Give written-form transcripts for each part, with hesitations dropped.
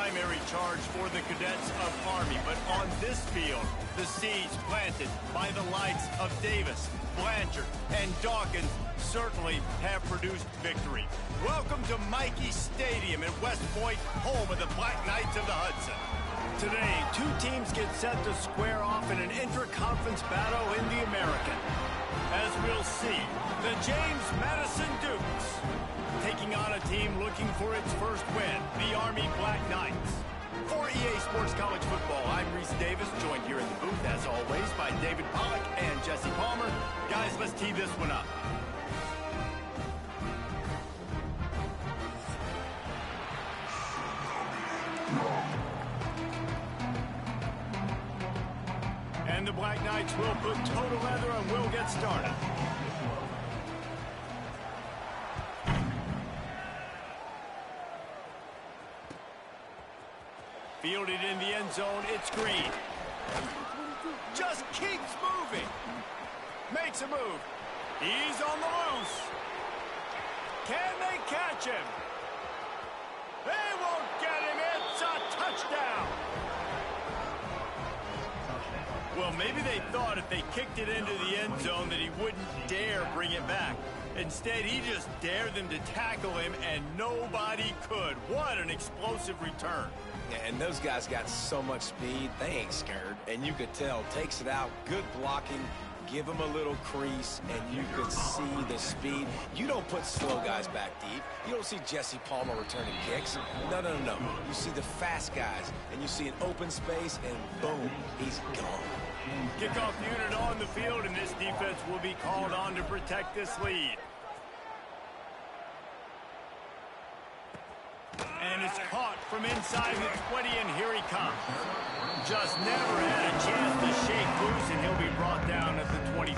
primary charge for the cadets of Army, but on this field, the seeds planted by the likes of Davis, Blanchard, and Dawkins certainly have produced victory. Welcome to Michie Stadium in West Point, home of the Black Knights of the Hudson. Today, two teams get set to square off in an intra-conference battle in the American. As we'll see, the James Madison Dukes taking on a team looking for its first win, the Army Black Knights. For EA Sports College Football, I'm Reese Davis, joined here in the booth, as always, by David Pollack and Jesse Palmer. Guys, let's tee this one up. And the Black Knights will put total leather and we'll get started. Fielded in the end zone, it's Green. Just keeps moving. Makes a move. He's on the loose. Can they catch him? They won't get him. It's a touchdown. Well, maybe they thought if they kicked it into the end zone that he wouldn't dare bring it back. Instead, he just dared them to tackle him, and nobody could. What an explosive return. Yeah, and those guys got so much speed, they ain't scared. And you could tell, takes it out, good blocking, give them a little crease, and you could see the speed. You don't put slow guys back deep. You don't see Jesse Palmer returning kicks. No. You see the fast guys, and you see an open space, and boom, he's gone. Kickoff unit on the field, and this defense will be called on to protect this lead. And it's caught from inside the 20, and here he comes. Just never had a chance to shake loose, and he'll be brought down at the 24.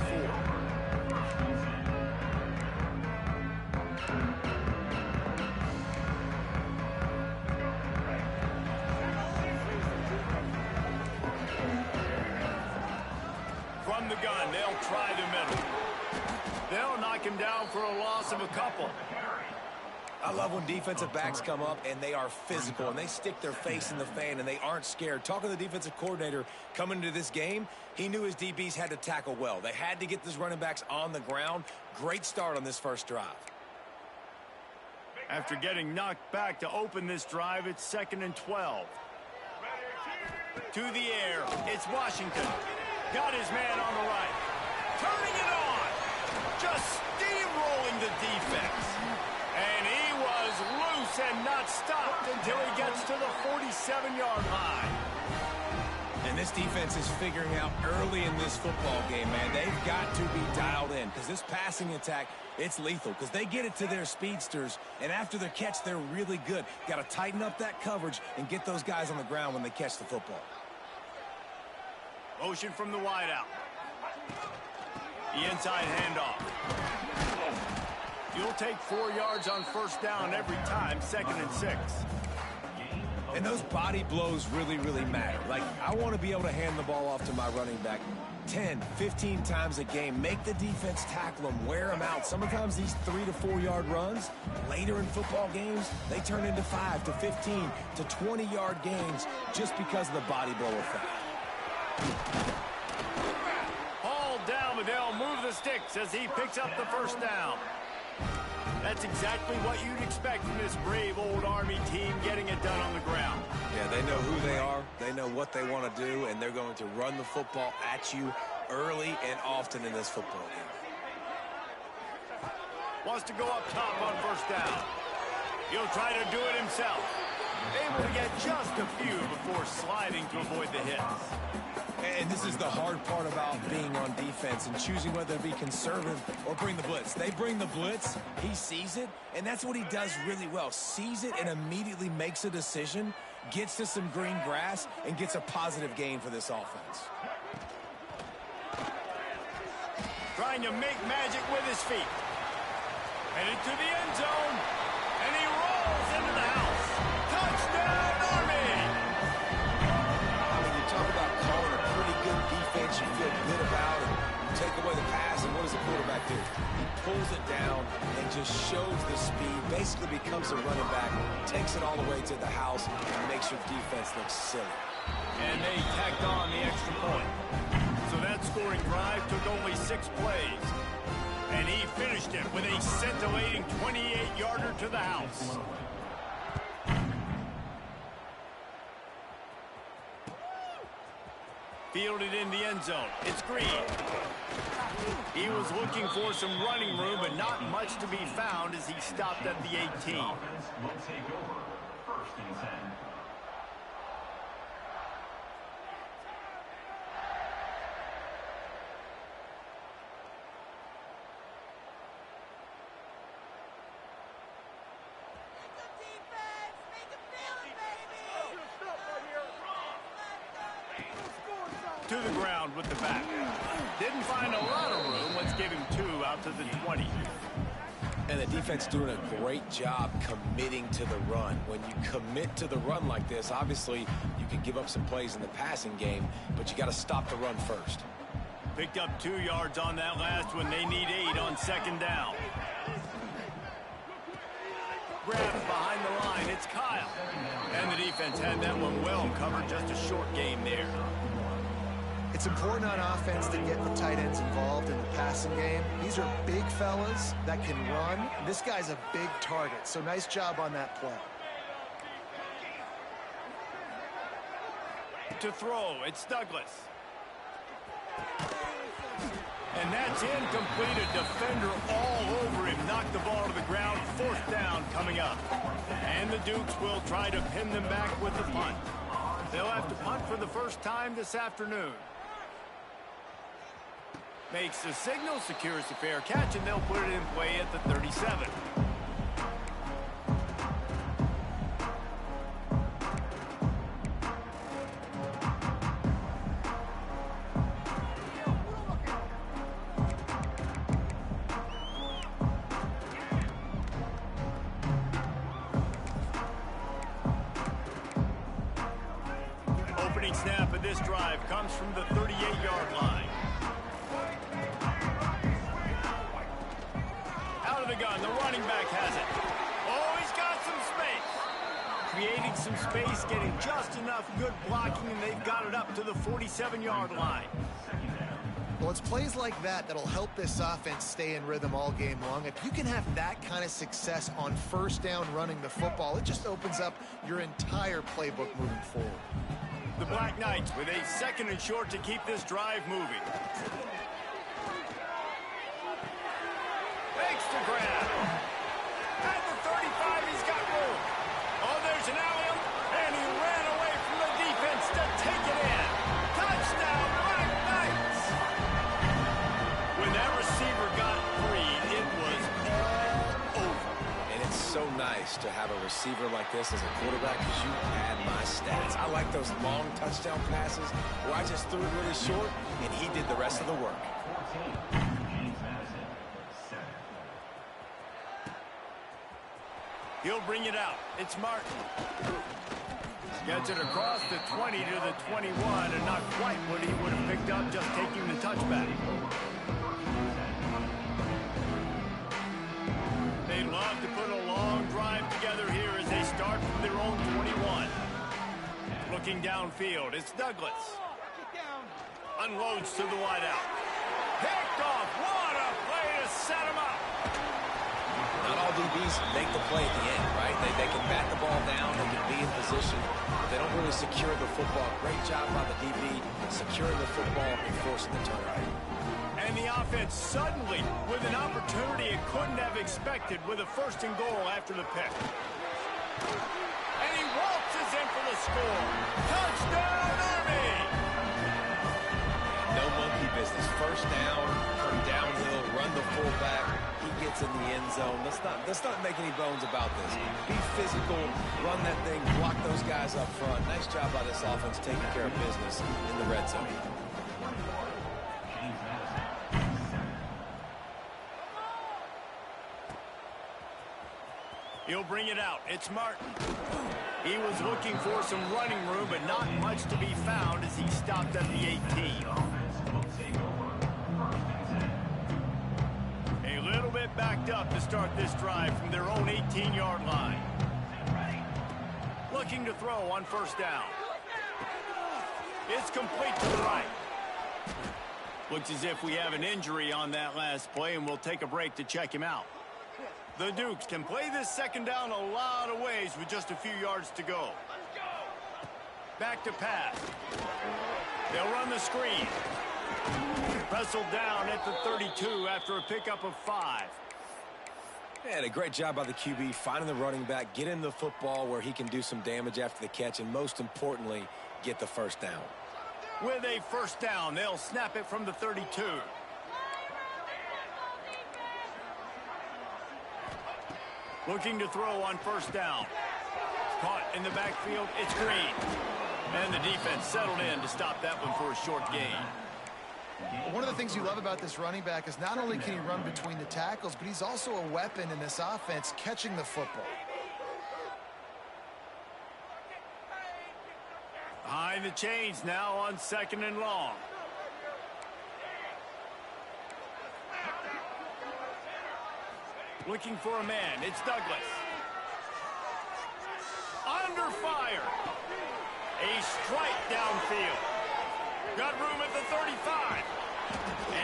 From the gun, they'll try the middle. They'll knock him down for a loss of a couple. I love when defensive backs come up and they are physical and they stick their face in the fan and they aren't scared. Talking to the defensive coordinator coming into this game, he knew his DBs had to tackle well. They had to get these running backs on the ground. Great start on this first drive. After getting knocked back to open this drive, it's 2nd and 12. To the air, it's Washington. Got his man on the right. Turning it on. Just steamrolling the defense. And he was loose and not stopped until he gets to the 47-yard line. And this defense is figuring out early in this football game, man. They've got to be dialed in because this passing attack, it's lethal because they get it to their speedsters, and after their catch, they're really good. Got to tighten up that coverage and get those guys on the ground when they catch the football. Motion from the wideout. The inside handoff. You'll take 4 yards on first down every time, 2nd and 6. And those body blows really matter. Like, I want to be able to hand the ball off to my running back 10, 15 times a game. Make the defense tackle them, wear them out. Sometimes these 3 to 4 yard runs, later in football games, they turn into 5 to 15 to 20-yard gains just because of the body blow effect. Hauled down, but they'll move the sticks as he picks up the first down. That's exactly what you'd expect from this brave old Army team getting it done on the ground. Yeah, they know who they are, they know what they want to do, and they're going to run the football at you early and often in this football game. Wants to go up top on first down. He'll try to do it himself. Able to get just a few before sliding to avoid the hits. And this is the hard part about being on defense and choosing whether to be conservative or bring the blitz. They bring the blitz, he sees it, and that's what he does really well. Sees it and immediately makes a decision, gets to some green grass, and gets a positive gain for this offense. Trying to make magic with his feet. Headed to the end zone, and he rolls into the house. Touchdown, Army! When you talk about calling a pretty good defense you feel good about, and you take away the pass, and what does the quarterback effective. He pulls it down and just shows the speed, basically becomes a running back, takes it all the way to the house, and makes your defense look silly. And they tacked on the extra point. So that scoring drive took only 6 plays. And he finished it with a scintillating 28-yarder to the house. Fielded in the end zone. It's Green. He was looking for some running room, but not much to be found as he stopped at the 18. To the ground with the back. Didn't find a lot of room. Let's give him 2 out to the 20. And the defense doing a great job committing to the run. When you commit to the run like this, obviously you can give up some plays in the passing game, but you got to stop the run first. Picked up 2 yards on that last one. They need 8 on 2nd down. Grabbed behind the line. It's Kyle. And the defense had that one well covered. Just a short game there. It's important on offense to get the tight ends involved in the passing game. These are big fellas that can run. This guy's a big target, so nice job on that play. To throw, it's Douglas. And that's incomplete. A defender all over him. Knocked the ball to the ground. 4th down coming up. And the Dukes will try to pin them back with the punt. They'll have to punt for the first time this afternoon. Makes the signal, secures the fair catch, and they'll put it in play at the 37. Opening snap of this drive comes from the 38-yard line. Out of the gun, the running back has it. Oh, he's got some space. Creating some space, getting just enough good blocking, and they've got it up to the 47-yard line. Well, it's plays like that that'll help this offense stay in rhythm all game long. If you can have that kind of success on 1st down running the football, it just opens up your entire playbook moving forward. The Black Knights with a 2nd and short to keep this drive moving. Makes the grab. At the 35, he's got room. Oh, there's an alley-oop, and he ran away from the defense to take it in. Touchdown, Black Knights. When that receiver got free, it was all over. And it's so nice to have a receiver like this as a quarterback because you had my stats. I like those long touchdown passes where I just threw it really short, and he did the rest of the work. He'll bring it out. It's Martin. Gets it across the 20 to the 21, and not quite what he would have picked up just taking the touchback. They'd love to put a long drive together here as they start from their own 21. Looking downfield, it's Douglas. Unloads to the wideout. Picked off. What a play to set him up. Not all DBs make the play at the end, right? They can bat the ball down, they can be in position, but they don't really secure the football. Great job by the DB securing the football and forcing the turnover. And the offense suddenly with an opportunity it couldn't have expected with a 1st and goal after the pick. And he waltzes in for the score. Touchdown, Army! No monkey business. 1st down, come downhill, run the fullback. He gets in the end zone. Let's not make any bones about this. Be physical, run that thing, block those guys up front. Nice job by this offense taking care of business in the red zone. He'll bring it out. It's Martin. He was looking for some running room, but not much to be found as he stopped at the 18. little bit backed up to start this drive from their own 18-yard line. Looking to throw on first down. It's complete to the right. Looks as if we have an injury on that last play, and we'll take a break to check him out. The Dukes can play this second down a lot of ways with just a few yards to go. Back to pass. They'll run the screen. Wrestled down at the 32 after a pickup of 5. And a great job by the QB finding the running back, getting the football where he can do some damage after the catch, and most importantly, get the first down. With a first down, they'll snap it from the 32. Looking to throw on first down. Caught in the backfield, it's Green. And the defense settled in to stop that one for a short gain. One of the things you love about this running back is not only can he run between the tackles, but he's also a weapon in this offense catching the football. Behind the chains now on 2nd and long. Looking for a man. It's Douglas. Under fire. A strike downfield. Got room at the 35.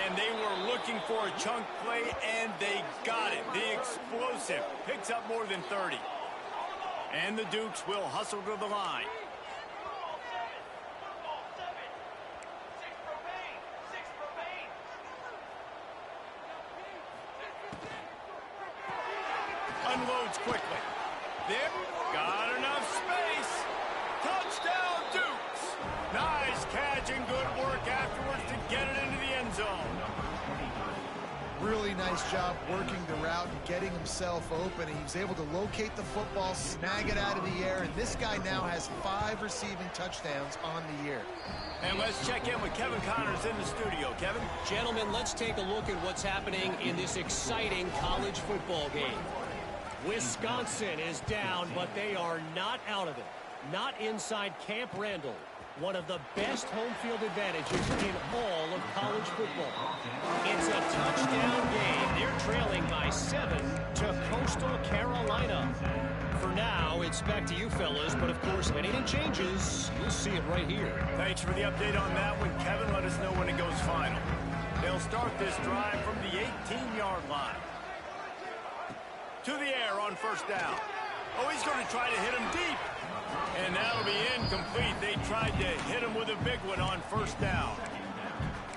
And they were looking for a chunk play, and they got it. The explosive picks up more than 30. And the Dukes will hustle to the line. Unloads quickly. There, got enough space. Touchdown, Dukes. Nice catch and good work afterwards to get it into the end zone. Really nice job working the route and getting himself open. He was able to locate the football, snag it out of the air, and this guy now has 5 receiving touchdowns on the year. And let's check in with Kevin Connors in the studio. Kevin? Gentlemen, let's take a look at what's happening in this exciting college football game. Wisconsin is down, but they are not out of it. Not inside Camp Randall. One of the best home field advantages in all of college football. It's a touchdown game. They're trailing by 7 to Coastal Carolina. For now, it's back to you fellas, but of course, if anything changes, you'll see it right here. Thanks for the update on that one, Kevin. Let us know when it goes final. They'll start this drive from the 18-yard line. To the air on first down. Oh, he's going to try to hit him deep. And that'll be incomplete. They tried to hit him with a big one on first down.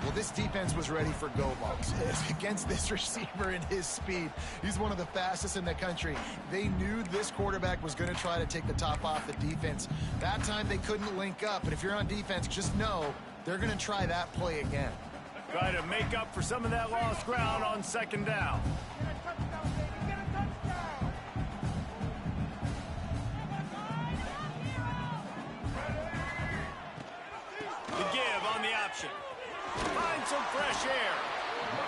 Well, this defense was ready for go balls against this receiver and his speed. He's one of the fastest in the country. They knew this quarterback was going to try to take the top off the defense. That time they couldn't link up. And if you're on defense, just know they're going to try that play again. Try to make up for some of that lost ground on second down. The give on the option. Find some fresh air.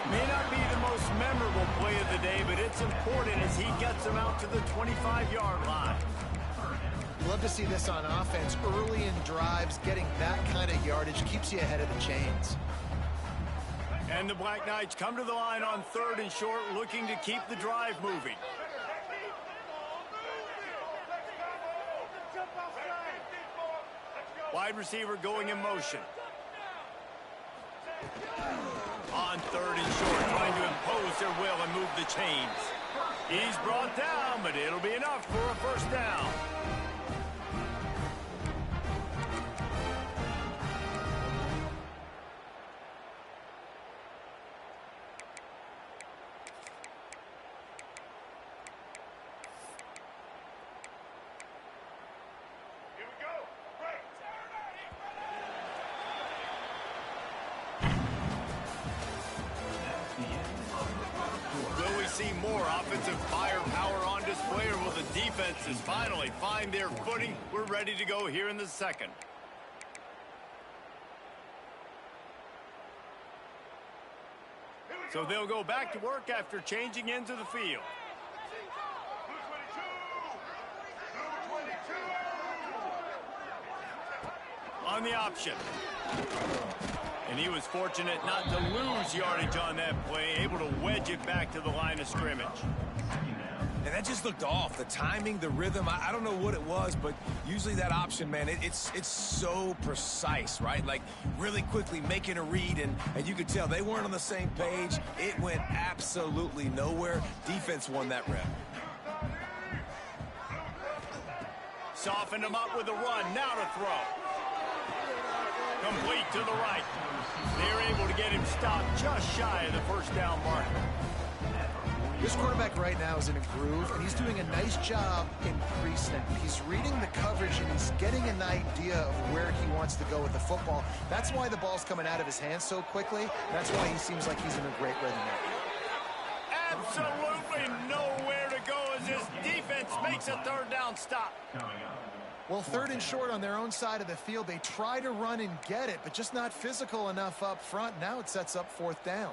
May not be the most memorable play of the day, but it's important as he gets them out to the 25-yard line. Love to see this on offense. Early in drives, getting that kind of yardage keeps you ahead of the chains. And the Black Knights come to the line on 3rd and short, looking to keep the drive moving. Wide receiver going in motion. On 3rd and short, trying to impose their will and move the chains. He's brought down, but it'll be enough for a first down. See more offensive firepower on display, or will the defenses finally find their footing? We're ready to go here in the second. So they'll go back to work after changing into the field. On the option. And he was fortunate not to lose yardage on that play, able to wedge it back to the line of scrimmage. And that just looked off. The timing, the rhythm, I don't know what it was, but usually that option, man, it's so precise, right? Like really quickly making a read, and you could tell they weren't on the same page. It went absolutely nowhere. Defense won that rep. Softened him up with a run. Now to throw. Complete to the right. They're able to get him stopped just shy of the first down mark. This quarterback right now is in a groove, and he's doing a nice job in pre-snap. He's reading the coverage, and he's getting an idea of where he wants to go with the football. That's why the ball's coming out of his hands so quickly. That's why he seems like he's in a great rhythm now. Absolutely nowhere to go as this defense makes a third down stop. Well, 3rd and short on their own side of the field. They try to run and get it, but just not physical enough up front. Now it sets up 4th down.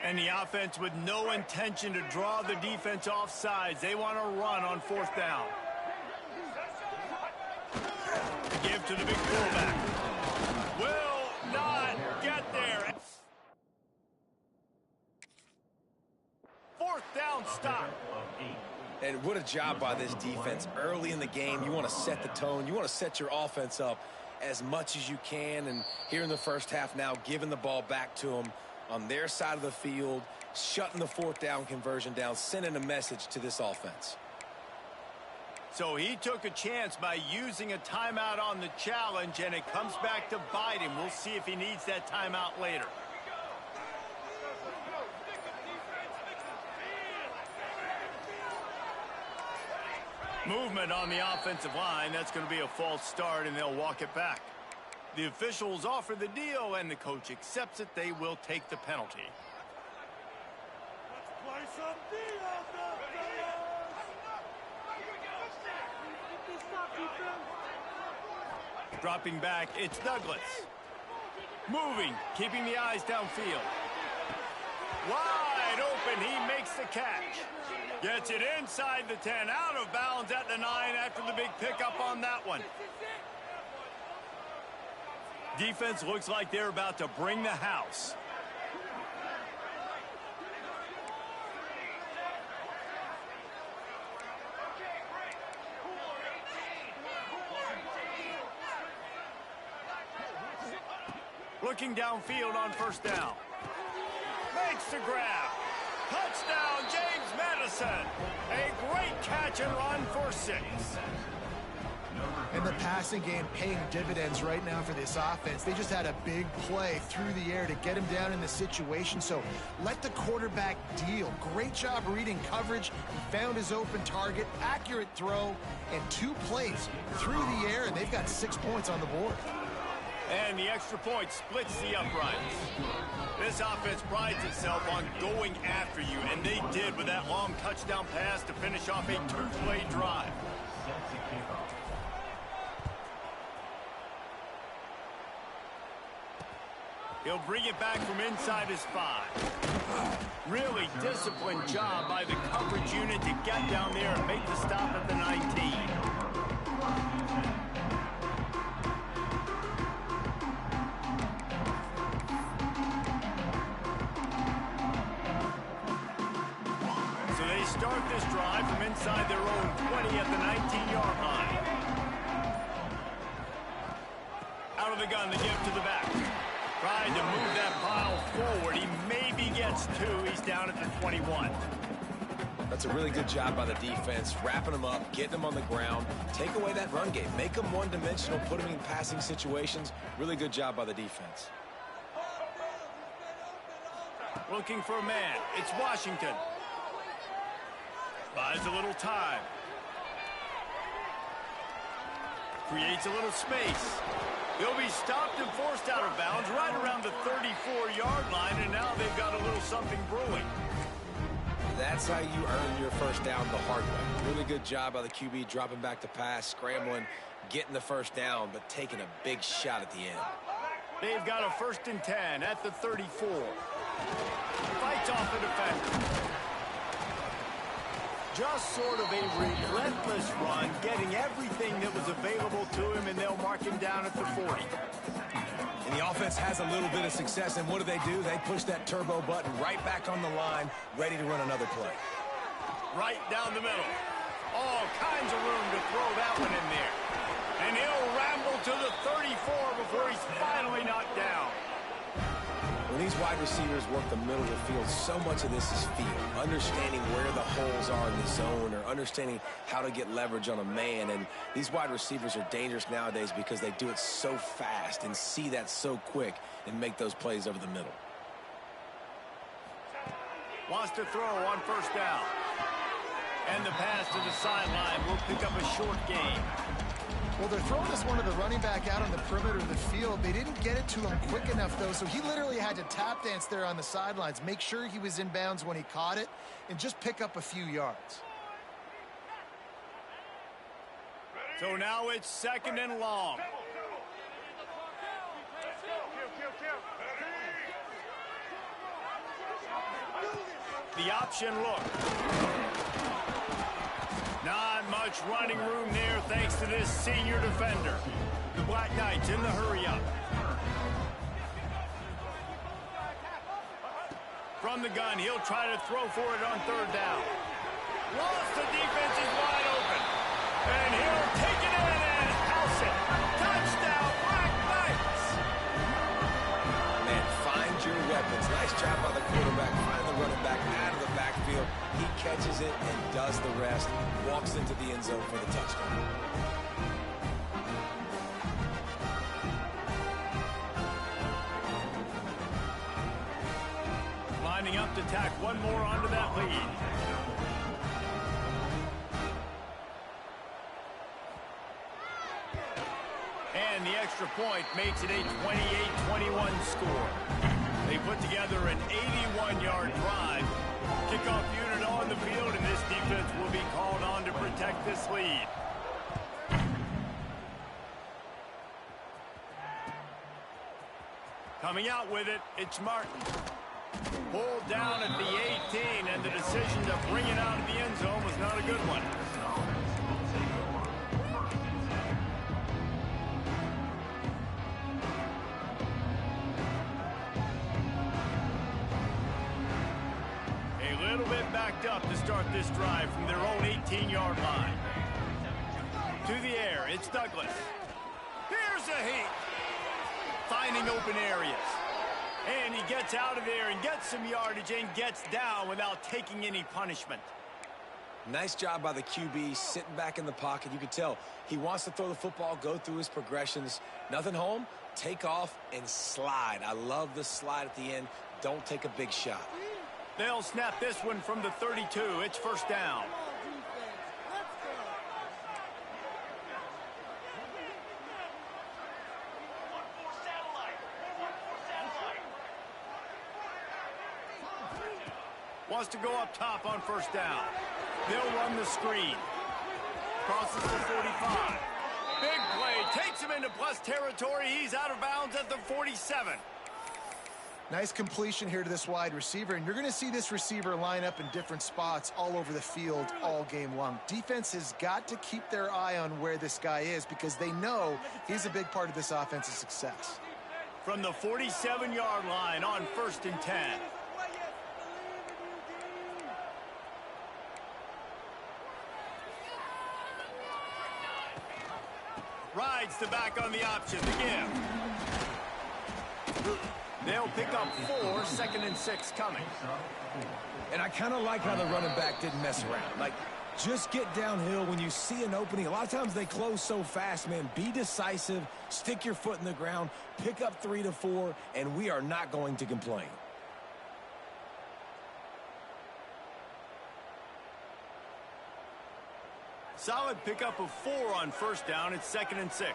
And the offense with no intention to draw the defense off sides. They want to run on 4th down. Give to the big fullback. Will not get there. 4th down stop. And what a job by this defense. Early in the game, you want to set the tone. You want to set your offense up as much as you can. And here in the first half now, giving the ball back to them on their side of the field, shutting the 4th down conversion down, sending a message to this offense. So he took a chance by using a timeout on the challenge, and it comes back to bite him. We'll see if he needs that timeout later. Movement on the offensive line. That's going to be a false start, and they'll walk it back. The officials offer the deal, and the coach accepts it. They will take the penalty. Let's play some defense. Dropping back, it's Douglas. Moving, keeping the eyes downfield. Wide open, he makes the catch. Gets it inside the 10, out of bounds at the 9 after the big pickup on that one. Defense looks like they're about to bring the house. Looking downfield on 1st down. Makes the grab. Touchdown, James Madison. A great catch and run for 6. And the passing game paying dividends right now for this offense. They just had a big play through the air to get him down in the situation. So let the quarterback deal. Great job reading coverage. He found his open target, accurate throw, and 2 plays through the air, and they've got 6 points on the board. And the extra point splits the uprights. This offense prides itself on going after you, and they did with that long touchdown pass to finish off a 2-play drive. He'll bring it back from inside his 5. Really disciplined job by the coverage unit to get down there and make the stop at the 19. Start this drive from inside their own 20 at the 19-yard line. Out of the gun, the give to the back. Tried to move that pile forward. He maybe gets 2. He's down at the 21. That's a really good job by the defense, wrapping them up, getting them on the ground, take away that run game, make them one-dimensional, put them in passing situations. Really good job by the defense. Looking for a man. It's Washington. Buys a little time. Creates a little space. He'll be stopped and forced out of bounds right around the 34-yard line, and now they've got a little something brewing. That's how you earn your first down the hard way. Really good job by the QB, dropping back to pass, scrambling, getting the first down, but taking a big shot at the end. They've got a 1st and 10 at the 34. Fights off the defender. Just sort of a relentless run, getting everything that was available to him, and they'll mark him down at the 40. And And the offense has a little bit of success, and what do? They push that turbo button right back on the line, ready to run another play. Right down the middle. All kinds of room to throw that one in there. And he'll ramble to the 34 before he's finally knocked down. When these wide receivers work the middle of the field, so much of this is feel. Understanding where the holes are in the zone or understanding how to get leverage on a man. And these wide receivers are dangerous nowadays because they do it so fast and see that so quick and make those plays over the middle. Wants to throw on first down. And the pass to the sideline will pick up a short gain. Well, they're throwing this one to the running back out on the perimeter of the field. They didn't get it to him quick enough, though, so he literally had to tap dance there on the sidelines, make sure he was in bounds when he caught it, and just pick up a few yards. So now it's 2nd and long. The option look. Not much running room there thanks to this senior defender. The Black Knights in the hurry-up. From the gun, he'll try to throw for it on 3rd down. Lost the defense is wide open. And he'll take it in and house it. Touchdown, Black Knights! Man, find your weapons. Nice job by the quarterback. Find the running back out of the backfield. He catches it and does the rest. Walks into the end zone for the touchdown. Lining up to tack one more onto that lead. And the extra point makes it a 28-21 score. They put together an 81-yard drive. Kickoff unit on the field, and this defense will be called on to protect this lead. Coming out with it, it's Martin. Pulled down at the 18, and the decision to bring it out of the end zone was not a good one. A little bit backed up to start this drive from their own 18-yard line. To the air, it's Douglas. Here's a heat. Finding open areas. And he gets out of there and gets some yardage and gets down without taking any punishment. Nice job by the QB sitting back in the pocket. You could tell he wants to throw the football, go through his progressions. Nothing home, take off and slide. I love the slide at the end. Don't take a big shot. They'll snap this one from the 32. It's 1st down. Wants to go up top on 1st down. They'll run the screen. Crosses the 45. Big play. Takes him into plus territory. He's out of bounds at the 47. Nice completion here to this wide receiver, and you're going to see this receiver line up in different spots all over the field all game long. Defense has got to keep their eye on where this guy is because they know he's a big part of this offense's success. From the 47-yard line on 1st and 10. Rides the back on the option to give. They'll pick up 4, 2nd and 6 coming. And I kind of like how the running back didn't mess around. Like, just get downhill when you see an opening. A lot of times they close so fast, man. Be decisive, stick your foot in the ground, pick up 3 to 4, and we are not going to complain. Solid pickup of 4 on 1st down. It's 2nd and 6.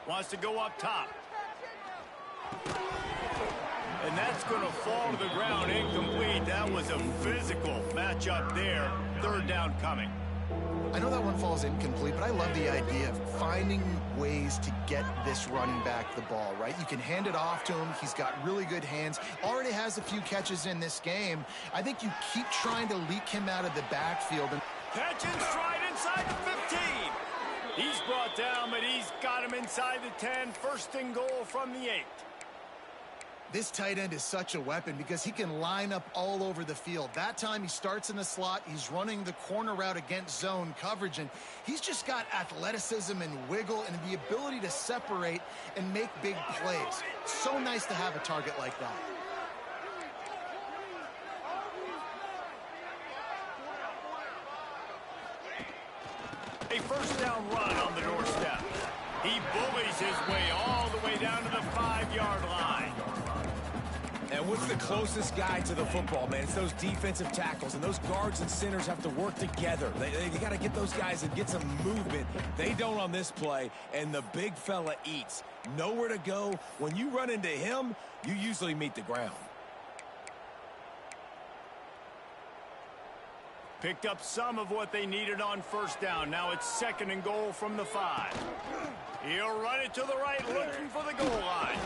Wants to go up top. And that's going to fall to the ground incomplete. That was a physical matchup there. 3rd down coming. I know that one falls incomplete, but I love the idea of finding ways to get this running back the ball, right? You can hand it off to him. He's got really good hands. Already has a few catches in this game. I think you keep trying to leak him out of the backfield. Catch and stride inside the 15. He's brought down, but he's got him inside the 10. First and goal from the 8. This tight end is such a weapon because he can line up all over the field. That time he starts in the slot. He's running the corner route against zone coverage, and he's just got athleticism and wiggle and the ability to separate and make big plays. So nice to have a target like that. A first down run on the doorstep. He bullies his way all the way down to the 5-yard line. And what's the closest guy to the football, man? It's those defensive tackles, and those guards and centers have to work together. They got to get those guys and get some movement. They don't on this play, and the big fella eats. Nowhere to go. When you run into him, you usually meet the ground. Picked up some of what they needed on first down. Now it's second and goal from the 5. He'll run it to the right, looking for the goal line.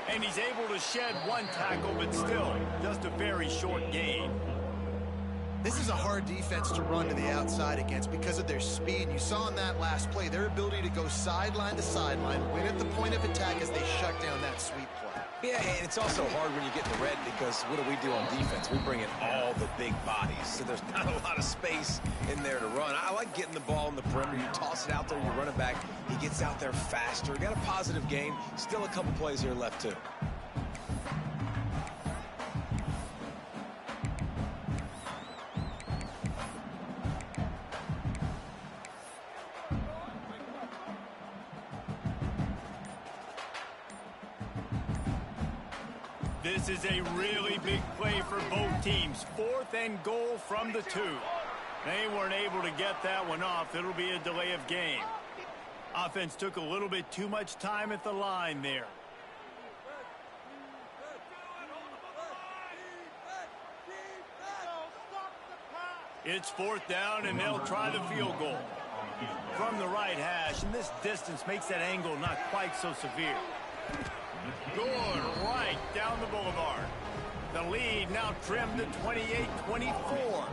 And he's able to shed one tackle, but still just a very short gain. This is a hard defense to run to the outside against because of their speed. You saw in that last play their ability to go sideline to sideline, win at the point of attack as they shut down that sweep play. Yeah, and it's also hard when you get in the red because what do on defense? We bring in all the big bodies, so there's not a lot of space in there to run. I like getting the ball in the perimeter. You toss it out there, you run it back. He gets out there faster. Got a positive game. Still a couple plays here left, too. This is a really big play for both teams. 4th and goal from the 2. They weren't able to get that one off. It'll be a delay of game. Offense took a little bit too much time at the line there. It's 4th down, and they'll try the field goal. From the right hash, and this distance makes that angle not quite so severe. Going right down the boulevard. The lead now trimmed to 28-24.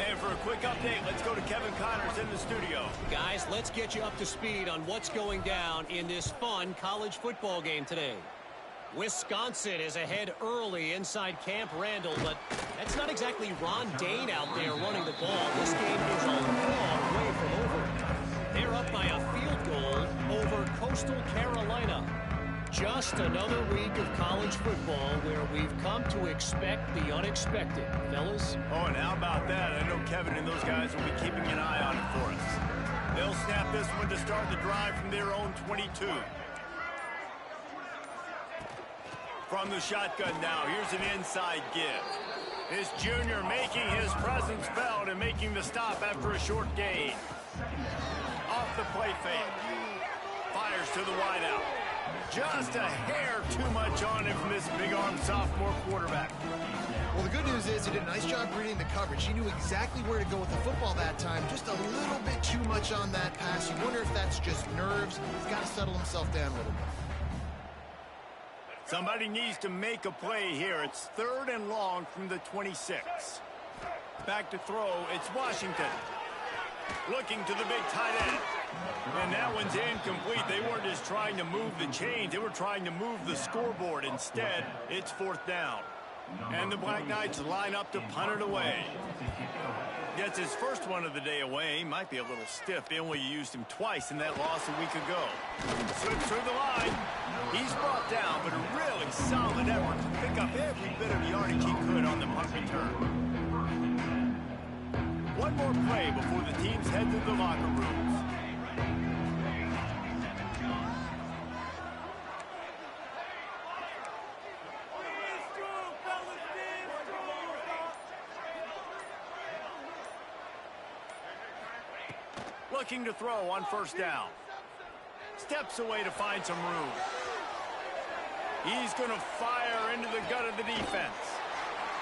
And for a quick update, let's go to Kevin Connors in the studio. Guys, let's get you up to speed on what's going down in this fun college football game today. Wisconsin is ahead early inside Camp Randall, but that's not exactly Ron Dane out there running the ball. This game is a long way from over. They're up by a field goal over Coastal Carolina. Just another week of college football where we've come to expect the unexpected, fellas. Oh, and how about that? I know Kevin and those guys will be keeping an eye on it for us. They'll snap this one to start the drive from their own 22. From the shotgun now, here's an inside give. This junior making his presence felt and making the stop after a short gain. Off the play fake. Fires to the wideout. Just a hair too much on him from this big-arm sophomore quarterback. Well, the good news is he did a nice job reading the coverage. He knew exactly where to go with the football that time. Just a little bit too much on that pass. You wonder if that's just nerves. He's got to settle himself down a little bit. Somebody needs to make a play here. It's 3rd and long from the 26. Back to throw. It's Washington. Looking to the big tight end. And that one's incomplete. They weren't just trying to move the chains. They were trying to move the scoreboard. Instead, it's 4th down. And the Black Knights line up to punt it away. Gets his first one of the day away. He might be a little stiff. They only used him twice in that loss a week ago. Slips through the line. He's brought down, but a really solid effort to pick up every bit of yardage he could on the punt return. One more play before the teams head to the locker rooms. Looking to throw on 1st down. Steps away to find some room. He's going to fire into the gut of the defense.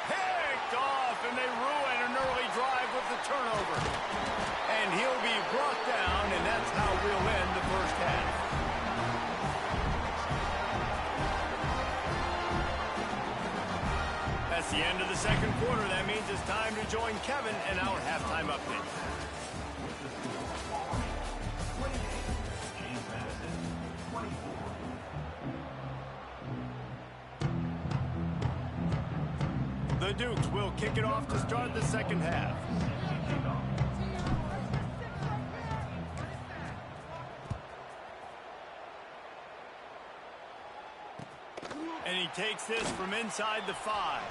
Picked off, and they ruin an early drive with the turnover. And he'll be brought down, and that's how we'll end the first half. That's the end of the second quarter. That means it's time to join Kevin and our halftime update. The Dukes will kick it off to start the second half. And he takes this from inside the 5.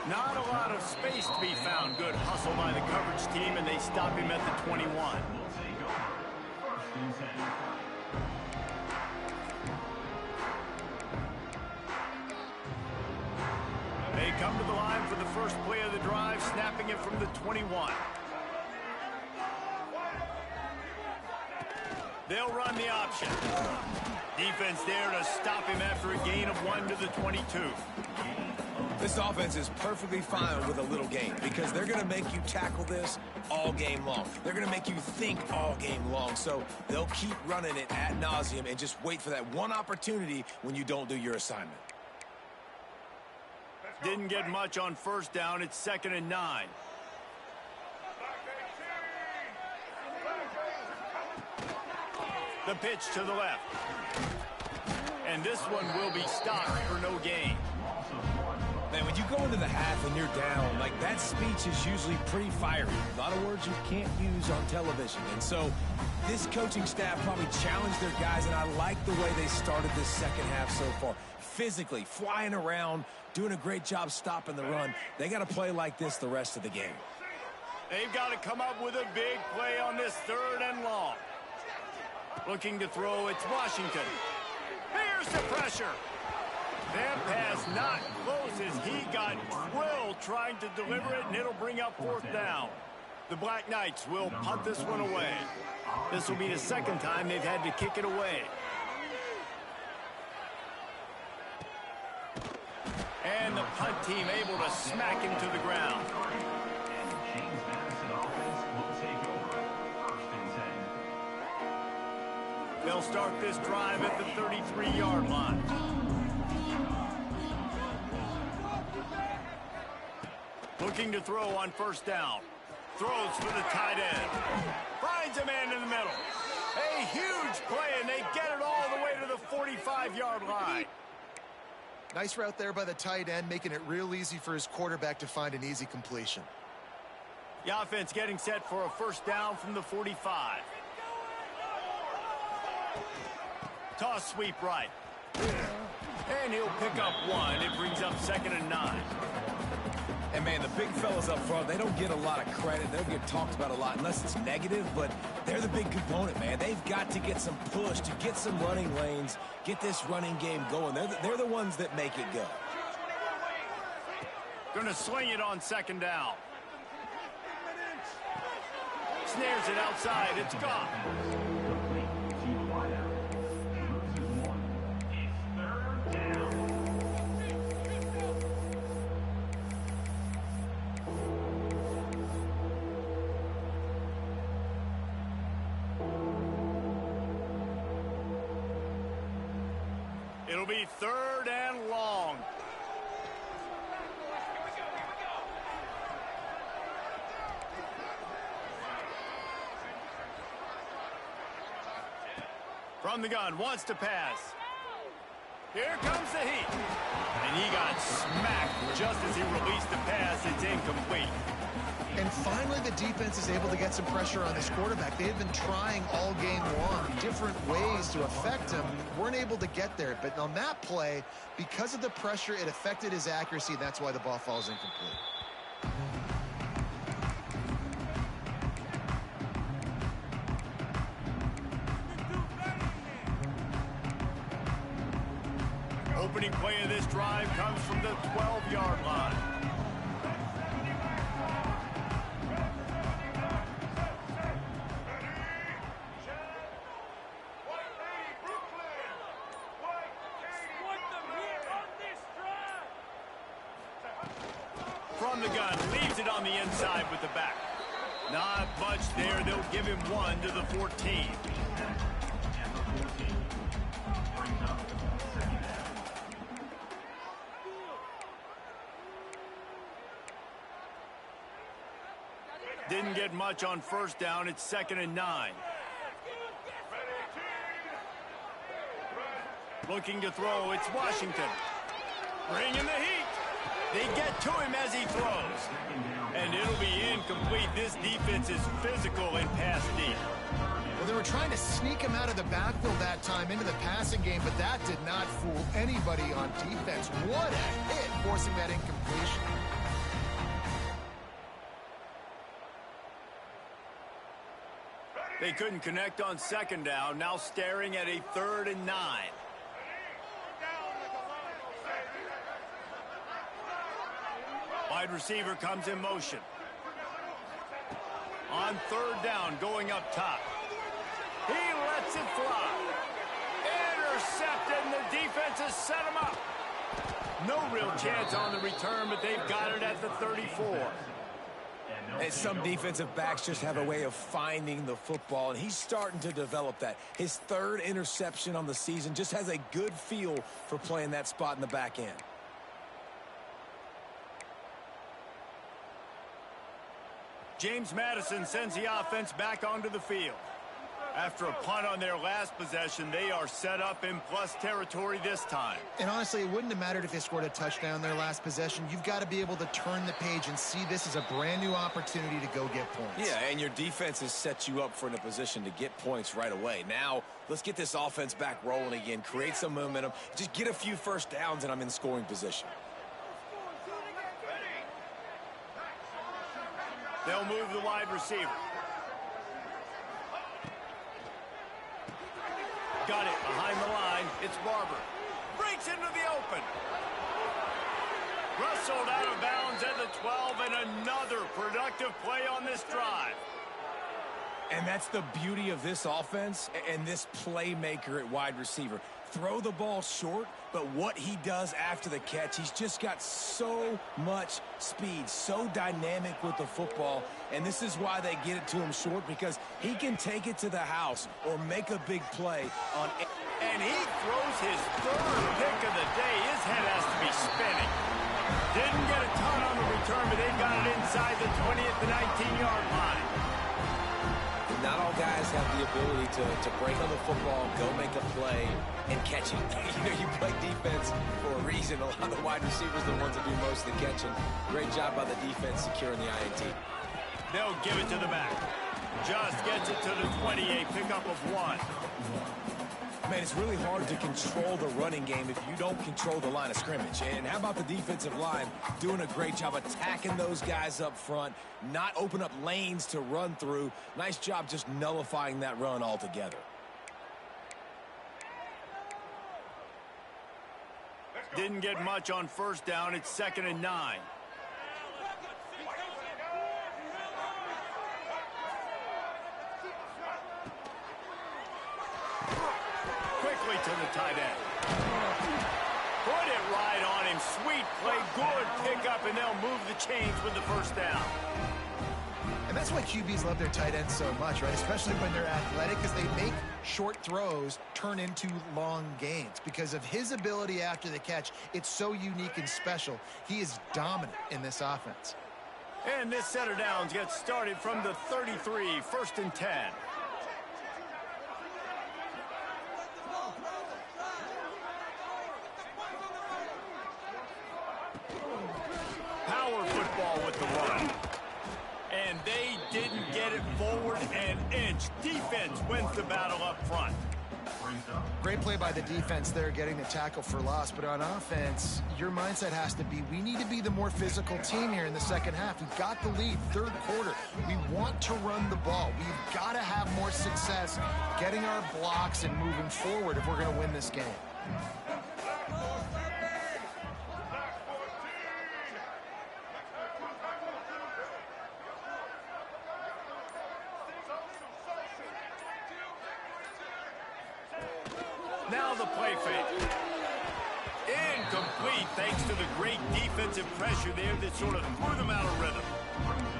Not a lot of space to be found. Good hustle by the coverage team, and they stop him at the 21. They come to the line for the first play of the drive, snapping it from the 21. They'll run the option. Defense there to stop him after a gain of 1 to the 22. This offense is perfectly fine with a little gain because they're going to make you tackle this all game long. They're going to make you think all game long. So they'll keep running it ad nauseum and just wait for that one opportunity when you don't do your assignment. Didn't get much on first down. It's 2nd and 9. The pitch to the left. And this one will be stopped for no gain. Man, when you go into the half and you're down, like that speech is usually pretty fiery. A lot of words you can't use on television. And so this coaching staff probably challenged their guys, and I like the way they started this second half so far. Physically, flying around, doing a great job stopping the run. They got to play like this the rest of the game. They've got to come up with a big play on this 3rd and long. Looking to throw, it's Washington. Here's the pressure. That pass not close as he got drilled trying to deliver it, and it'll bring up 4th down. The Black Knights will punt this one away. This will be the second time they've had to kick it away. And the punt team able to smack him to the ground. They'll start this drive at the 33-yard line. Looking to throw on first down. Throws for the tight end. Finds a man in the middle. A huge play, and they get it all the way to the 45-yard line. Nice route there by the tight end, making it real easy for his quarterback to find an easy completion. The offense getting set for a first down from the 45. Toss sweep right. And he'll pick up 1. It brings up 2nd and 9. And, man, the big fellas up front, they don't get a lot of credit. They don't get talked about a lot unless it's negative, but they're the big component, man. They've got to get some push, to get some running lanes, get this running game going. They're the ones that make it go. Going to sling it on 2nd down. Snares it outside. It's gone. It'll be 3rd and long. From the gun, wants to pass. Here comes the heat. And he got smacked just as he released the pass. It's incomplete. And finally, the defense is able to get some pressure on this quarterback. They had been trying all game long, different ways to affect him. Weren't able to get there. But on that play, because of the pressure, it affected his accuracy. And that's why the ball falls incomplete. Opening play of this drive comes from the 12-yard line. From the gun, leaves it on the inside with the back. Not much there. They'll give him 1 to the 14. Didn't get much on first down. It's 2nd and 9. Looking to throw. It's Washington. Bringing the heat. They get to him as he throws. And it'll be incomplete. This defense is physical in pass deep. Well, they were trying to sneak him out of the backfield that time into the passing game, but that did not fool anybody on defense. What a hit, forcing that incompletion. They couldn't connect on 2nd down. Now staring at a 3rd and 9. Wide receiver comes in motion. On 3rd down, going up top. He lets it fly. Intercepted, and the defense has set him up. No real chance on the return, but they've got it at the 34. And some defensive backs just have a way of finding the football, and he's starting to develop that. His 3rd interception on the season, just has a good feel for playing that spot in the back end. James Madison sends the offense back onto the field. After a punt on their last possession, they are set up in plus territory this time. And honestly, it wouldn't have mattered if they scored a touchdown their last possession. You've got to be able to turn the page and see this as a brand new opportunity to go get points. Yeah, and your defense has set you up for in a position to get points right away. Now, let's get this offense back rolling again, create some momentum, just get a few first downs, and I'm in scoring position. They'll move the wide receiver. Got it behind the line. It's Barber. Breaks into the open. Rustled out of bounds at the 12, and another productive play on this drive. And that's the beauty of this offense and this playmaker at wide receiver. Throw the ball short, but what he does after the catch, he's just got so much speed, so dynamic with the football, and this is why they get it to him short, because he can take it to the house or make a big play on. And he throws his 3rd pick of the day. His head has to be spinning. Didn't get a ton on the return, but they got it inside the 20 at the 19-yard line. Not all guys have the ability to break on the football, go make a play, and catch it. You play defense for a reason. A lot of the wide receivers are the ones that do most of the catching. Great job by the defense securing the INT. They'll give it to the back. Just gets it to the 28, pickup of 1. Man, it's really hard to control the running game if you don't control the line of scrimmage. And how about the defensive line doing a great job attacking those guys up front, not open up lanes to run through. Nice job just nullifying that run altogether. Didn't get much on first down. It's 2nd and 9. Quickly to the tight end. Put it right on him. Sweet play. Good pickup, and they'll move the chains with the first down. And that's why QBs love their tight ends so much, right? Especially when they're athletic, because they make short throws turn into long gains. Because of his ability after the catch, it's so unique and special. He is dominant in this offense. And this set of downs gets started from the 33, 1st and 10. Power football with the run. And they didn't get it forward an inch. Defense wins the battle up front. Great play by the defense there, getting the tackle for loss. But on offense, your mindset has to be, we need to be the more physical team here in the second half. We've got the lead, 3rd quarter. We want to run the ball. We've got to have more success getting our blocks and moving forward if we're going to win this game. Now the play fake. Incomplete thanks to the great defensive pressure there that sort of threw them out of rhythm.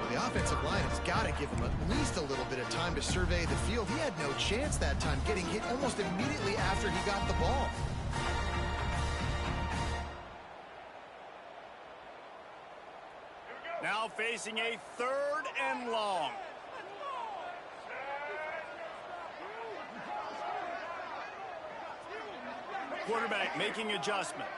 The offense offensive line has got to give him at least a little bit of time to survey the field. He had no chance that time, getting hit almost immediately after he got the ball. Now facing a 3rd and long. Quarterback making adjustments.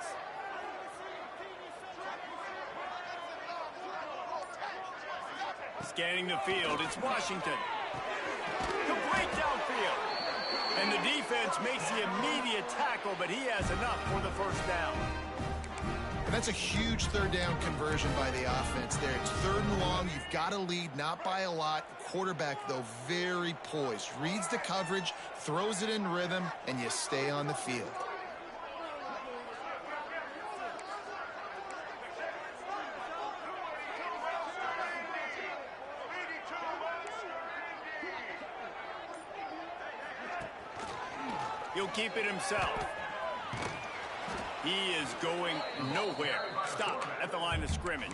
Scanning the field, it's Washington. Complete downfield. And the defense makes the immediate tackle, but he has enough for the first down. And that's a huge 3rd down conversion by the offense there. It's 3rd and long. You've got to lead, not by a lot. Quarterback, though, very poised. Reads the coverage, throws it in rhythm, and you stay on the field. He'll keep it himself. He is going nowhere. Stop at the line of scrimmage.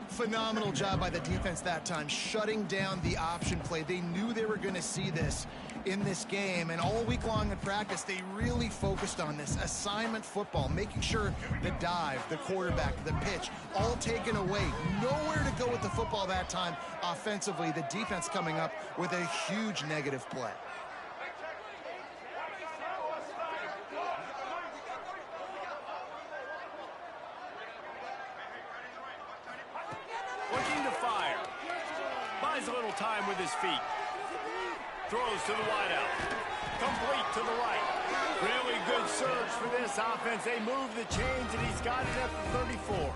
Phenomenal job by the defense that time, shutting down the option play. They knew they were going to see this in this game, and all week long in practice, they really focused on this assignment football, making sure the dive, the quarterback, the pitch, all taken away. Nowhere to go with the football that time offensively. The defense coming up with a huge negative play. A little time with his feet. Throws to the wideout. Complete to the right. Really good surge for this offense. They move the chains, and he's got it at the 34.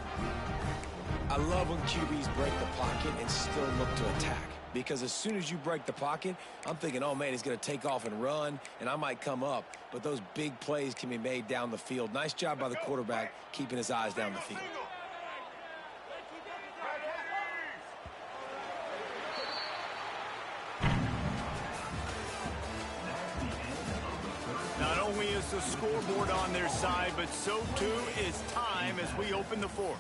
I love when QBs break the pocket and still look to attack. Because as soon as you break the pocket, I'm thinking, oh, man, he's going to take off and run, and I might come up. But those big plays can be made down the field. Nice job by the quarterback keeping his eyes down the field. Not only is the scoreboard on their side, but so too is time as we open the 4th.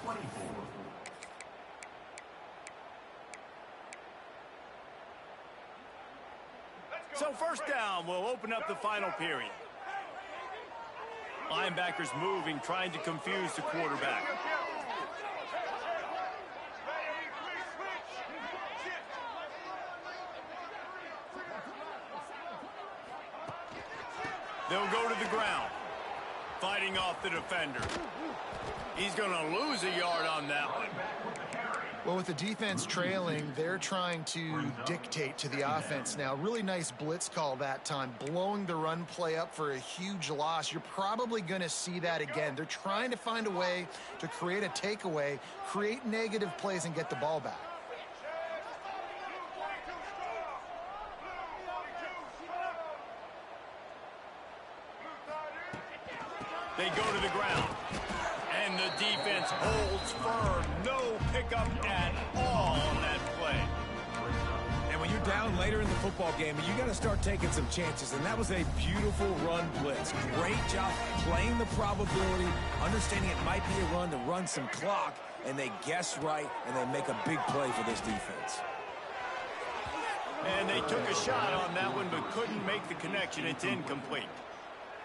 So 1st down will open up the final period. Linebackers moving, trying to confuse the quarterback. They'll go to the ground, fighting off the defender. He's going to lose a yard on that one. Well, with the defense trailing, they're trying to dictate to the offense now. Really nice blitz call that time, blowing the run play up for a huge loss. You're probably going to see that again. They're trying to find a way to create a takeaway, create negative plays, and get the ball back. They go to the ground, and the defense holds firm. No pickup at all on that play. And when you're down later in the football game, you got to start taking some chances, and that was a beautiful run blitz. Great job playing the probability, understanding it might be a run to run some clock, and they guess right, and they make a big play for this defense. And they took a shot on that one, but couldn't make the connection. It's incomplete.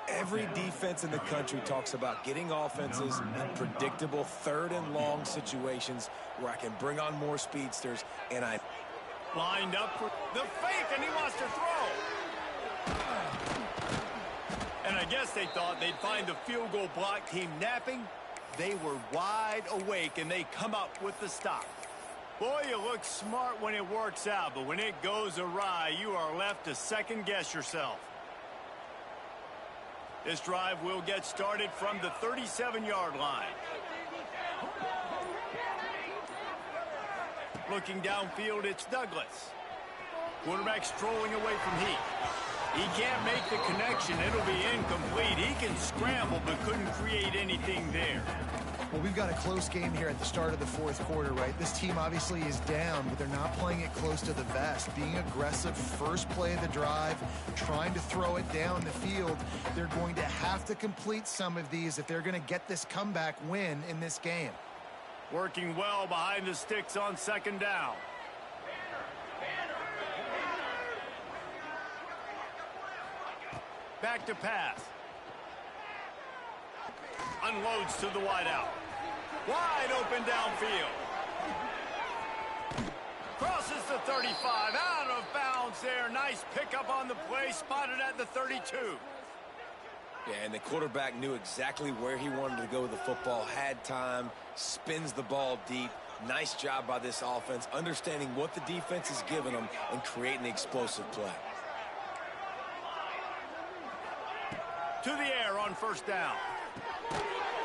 Every defense in the country talks about getting offenses in predictable 3rd and long situations where I can bring on more speedsters, and I lined up for the fake, and he wants to throw. And I guess they thought they'd find the field goal block team napping. They were wide awake, and they come up with the stop. Boy, you look smart when it works out, but when it goes awry, you are left to second-guess yourself. This drive will get started from the 37-yard line. Looking downfield, it's Douglas. Quarterback strolling away from Heath. He can't make the connection. It'll be incomplete. He can scramble, but couldn't create anything there. Well, we've got a close game here at the start of the 4th quarter, right? This team obviously is down, but they're not playing it close to the vest. Being aggressive, first play of the drive, trying to throw it down the field. They're going to have to complete some of these if they're going to get this comeback win in this game. Working well behind the sticks on second down. Back to pass. Unloads to the wideout. Wide open downfield. Crosses the 35. Out of bounds there. Nice pickup on the play. Spotted at the 32. Yeah, and the quarterback knew exactly where he wanted to go with the football, had time, spins the ball deep. Nice job by this offense, understanding what the defense is giving them and creating the explosive play. To the air on first down.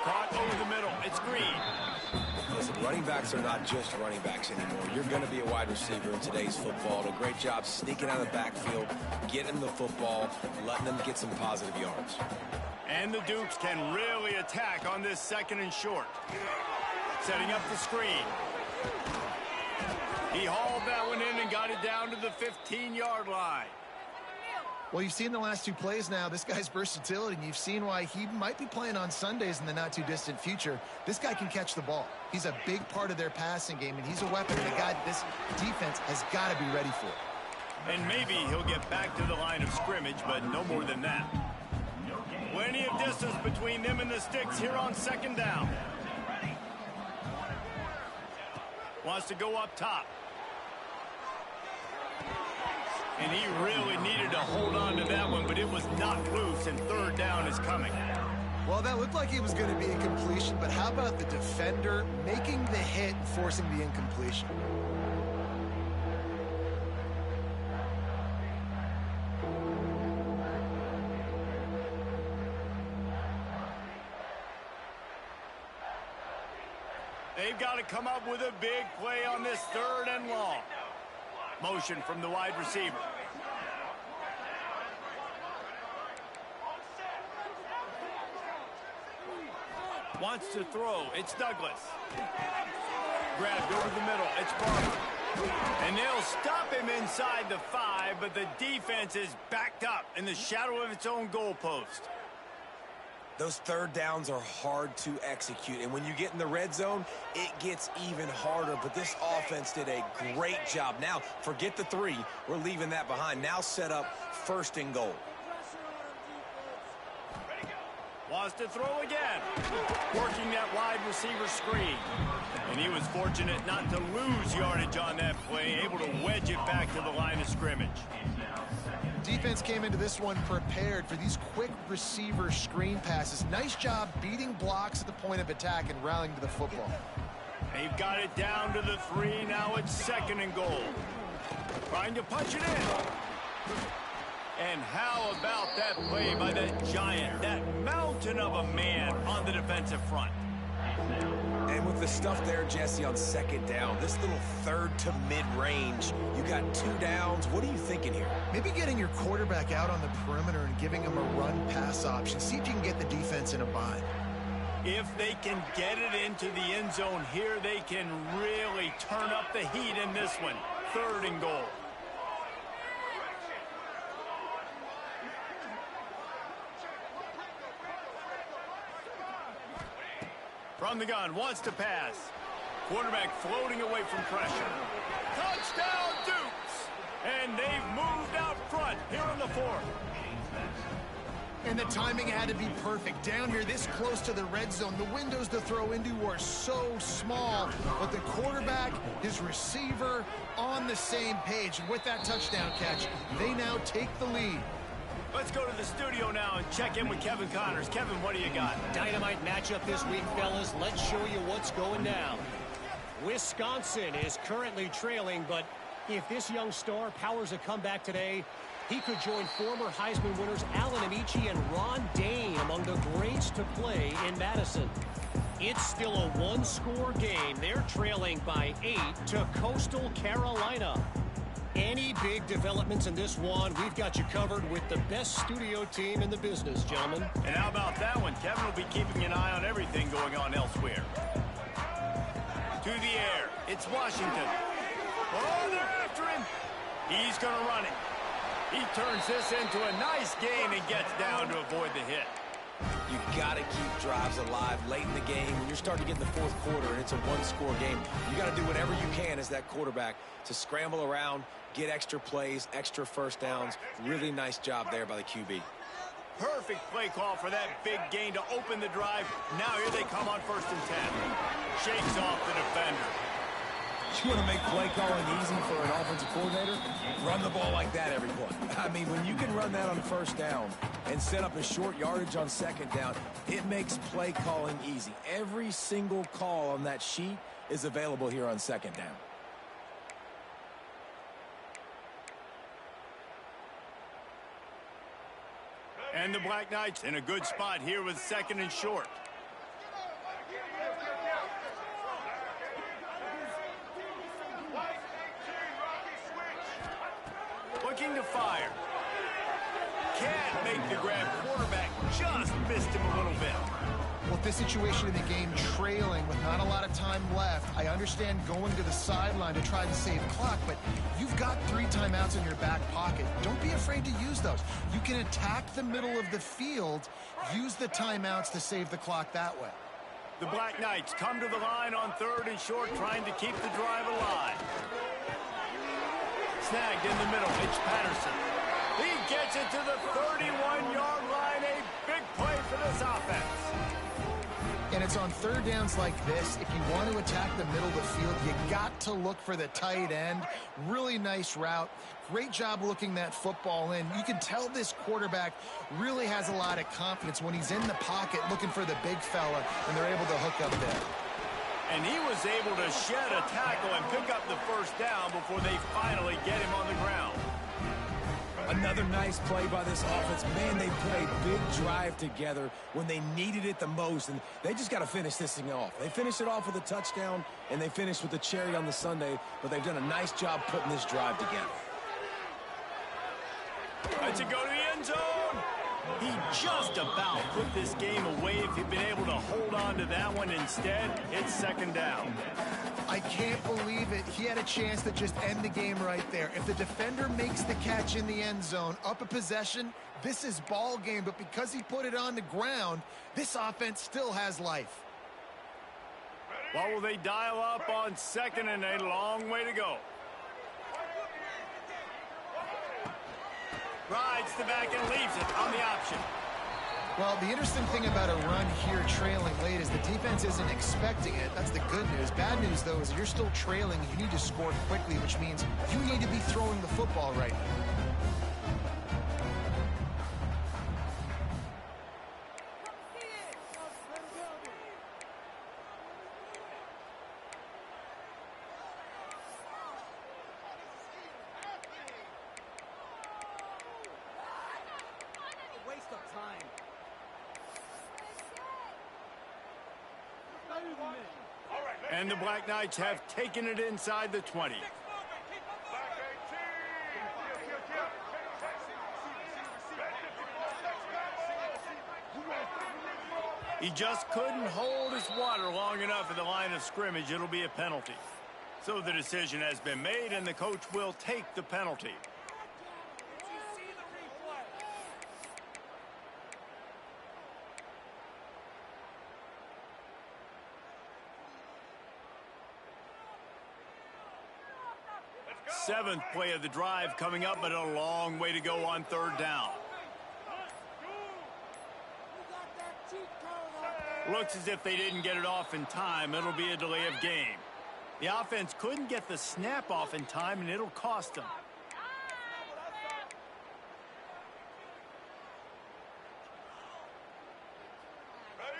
Caught over the middle. It's Green. Listen, running backs are not just running backs anymore. You're going to be a wide receiver in today's football. A great job sneaking out of the backfield, getting the football, letting them get some positive yards. And the Dukes can really attack on this second and short. Setting up the screen. He hauled that one in and got it down to the 15-yard line. Well, you've seen the last two plays now. This guy's versatility, and you've seen why he might be playing on Sundays in the not-too-distant future. This guy can catch the ball. He's a big part of their passing game, and he's a weapon and a guy that this defense has got to be ready for. And maybe he'll get back to the line of scrimmage, but no more than that. Plenty of distance between them and the sticks here on second down. Wants to go up top. And he really needed to hold on to that one, but it was knocked loose, and third down is coming. Well, that looked like it was going to be a completion, but how about the defender making the hit and forcing the incompletion? They've got to come up with a big play on this third and long. Motion from the wide receiver. Wants to throw. It's Douglas. Grabbed over the middle. It's Barber. And they'll stop him inside the 5, but the defense is backed up in the shadow of its own goalpost. Those third downs are hard to execute, and when you get in the red zone, it gets even harder, but this offense did a great job. Now, forget the 3. We're leaving that behind. Now set up first and goal. Wants to throw again. Working that wide receiver screen. And he was fortunate not to lose yardage on that play, able to wedge it back to the line of scrimmage. Defense came into this one prepared for these quick receiver screen passes. Nice job beating blocks at the point of attack and rallying to the football. They've got it down to the 3. Now it's second and goal. Trying to punch it in. And how about that play by that giant, that mountain of a man on the defensive front? And with the stuff there, Jesse, on second down, this little third to mid-range, you got 2 downs. What are you thinking here? Maybe getting your quarterback out on the perimeter and giving him a run-pass option. See if you can get the defense in a bind. If they can get it into the end zone here, they can really turn up the heat in this one. Third and goal. From the gun, wants to pass. Quarterback floating away from pressure. Touchdown, Dukes! And they've moved out front here in the 4th. And the timing had to be perfect. Down here, this close to the red zone, the windows to throw into are so small. But the quarterback, his receiver, on the same page. And with that touchdown catch, they now take the lead. Let's go to the studio now and check in with Kevin Connors. Kevin, what do you got? Dynamite matchup this week, fellas. Let's show you what's going down. Wisconsin is currently trailing, but if this young star powers a comeback today, he could join former Heisman winners Alan Amici and Ron Dane among the greats to play in Madison. It's still a one-score game. They're trailing by 8 to Coastal Carolina. Any big developments in this one, we've got you covered with the best studio team in the business, gentlemen. And how about that one? Kevin will be keeping an eye on everything going on elsewhere. To the air. It's Washington. Oh, they're after him. He's going to run it. He turns this into a nice gain and gets down to avoid the hit. You got to keep drives alive late in the game. When you're starting to get in the fourth quarter and it's a one-score game, you got to do whatever you can as that quarterback to scramble around, get extra plays, extra first downs. Really nice job there by the QB. Perfect play call for that big gain to open the drive. Now here they come on 1st and 10. Shakes off the defender. You want to make play calling easy for an offensive coordinator? Run the ball like that every play. I mean, when you can run that on 1st down and set up a short yardage on 2nd down, it makes play calling easy. Every single call on that sheet is available here on 2nd down. And the Black Knights in a good spot here with 2nd and short. Looking to fire. Can't make the grab. Quarterback just missed him a little bit. With this situation in the game, trailing with not a lot of time left, I understand going to the sideline to try to save clock, but you've got 3 timeouts in your back pocket. Don't be afraid to use those. You can attack the middle of the field, use the timeouts to save the clock that way. The Black Knights come to the line on 3rd and short, trying to keep the drive alive. Snagged in the middle, it's Patterson. He gets it to the 31-yard line. A big play for this offense. And it's on 3rd downs like this. If you want to attack the middle of the field, you got to look for the tight end. Really nice route. Great job looking that football in. You can tell this quarterback really has a lot of confidence when he's in the pocket looking for the big fella, and they're able to hook up there. And he was able to shed a tackle and pick up the 1st down before they finally get him on the ground. Another nice play by this offense. Man, they put a big drive together when they needed it the most, and they just got to finish this thing off. They finished it off with a touchdown, and they finished with the cherry on the sundae, but they've done a nice job putting this drive together. Let's it go to the end zone. He just about put this game away if he'd been able to hold on to that one. Instead, it's 2nd down. I can't believe it. He had a chance to just end the game right there. If the defender makes the catch in the end zone, up a possession, this is ball game. But because he put it on the ground, this offense still has life. What will they dial up on 2nd and a long way to go? Rides the back and leaves it on the option. Well, the interesting thing about a run here trailing late is the defense isn't expecting it. That's the good news. Bad news, though, is you're still trailing. You need to score quickly, which means you need to be throwing the football right now. Waste of time. And the Black Knights have taken it inside the 20. He just couldn't hold his water long enough at the line of scrimmage. It'll be a penalty. So the decision has been made, and the coach will take the penalty. Seventh play of the drive coming up, but a long way to go on 3rd down. Looks as if they didn't get it off in time. It'll be a delay of game. The offense couldn't get the snap off in time, and it'll cost them.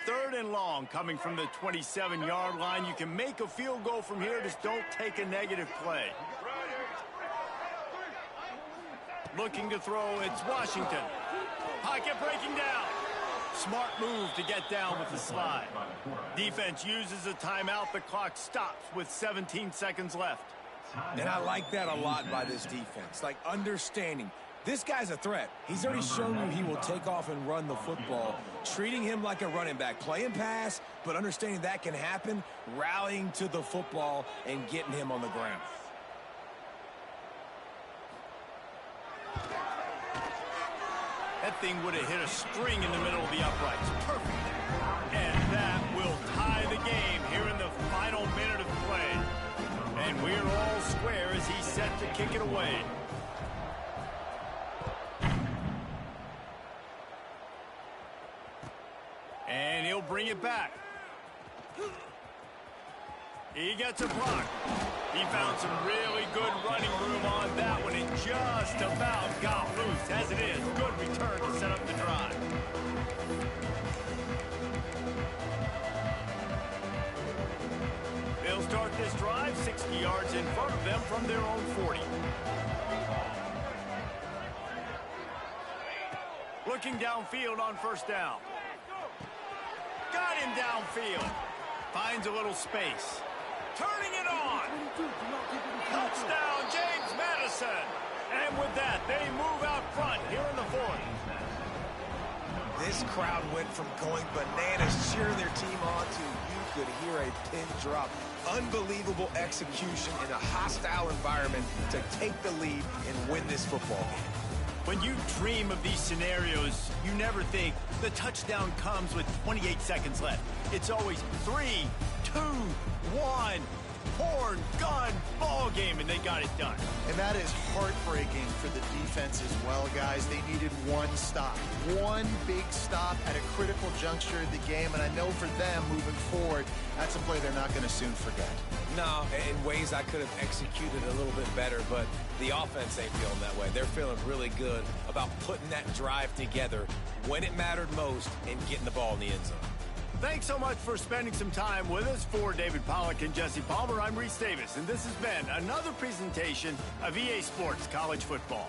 Third and long coming from the 27-yard line. You can make a field goal from here. Just don't take a negative play. Looking to throw, it's Washington. Pocket breaking down. Smart move to get down with the slide. Defense uses a timeout. The clock stops with 17 seconds left. And I like that a lot by this defense. Like, understanding this guy's a threat. He's already shown you he will take off and run the football. Treating him like a running back. Playing pass, but understanding that can happen. Rallying to the football and getting him on the ground. That thing would have hit a string in the middle of the uprights. Perfect. And that will tie the game here in the final minute of play. And we're all square as he's set to kick it away. And he'll bring it back. He gets a block. He found some really good running room on that one. It just about got loose. As it is, good return to set up the drive. They'll start this drive 60 yards in front of them from their own 40. Looking downfield on first down. Got him downfield. Finds a little space. Turning it on. Touchdown, James Madison. And with that, they move out front here in the fourth. This crowd went from going bananas cheering their team on to you could hear a pin drop. Unbelievable execution in a hostile environment to take the lead and win this football game. When you dream of these scenarios, you never think the touchdown comes with 28 seconds left. It's always 3, 2, 1, horn, gun, ball game, and they got it done. And that is heartbreaking for the defense as well, guys. They needed one stop, one big stop at a critical juncture of the game, and I know for them moving forward, that's a play they're not going to soon forget. No, in ways I could have executed a little bit better, but the offense ain't feeling that way. They're feeling really good about putting that drive together when it mattered most and getting the ball in the end zone. Thanks so much for spending some time with us. For David Pollack and Jesse Palmer, I'm Reese Davis, and this has been another presentation of EA Sports College Football.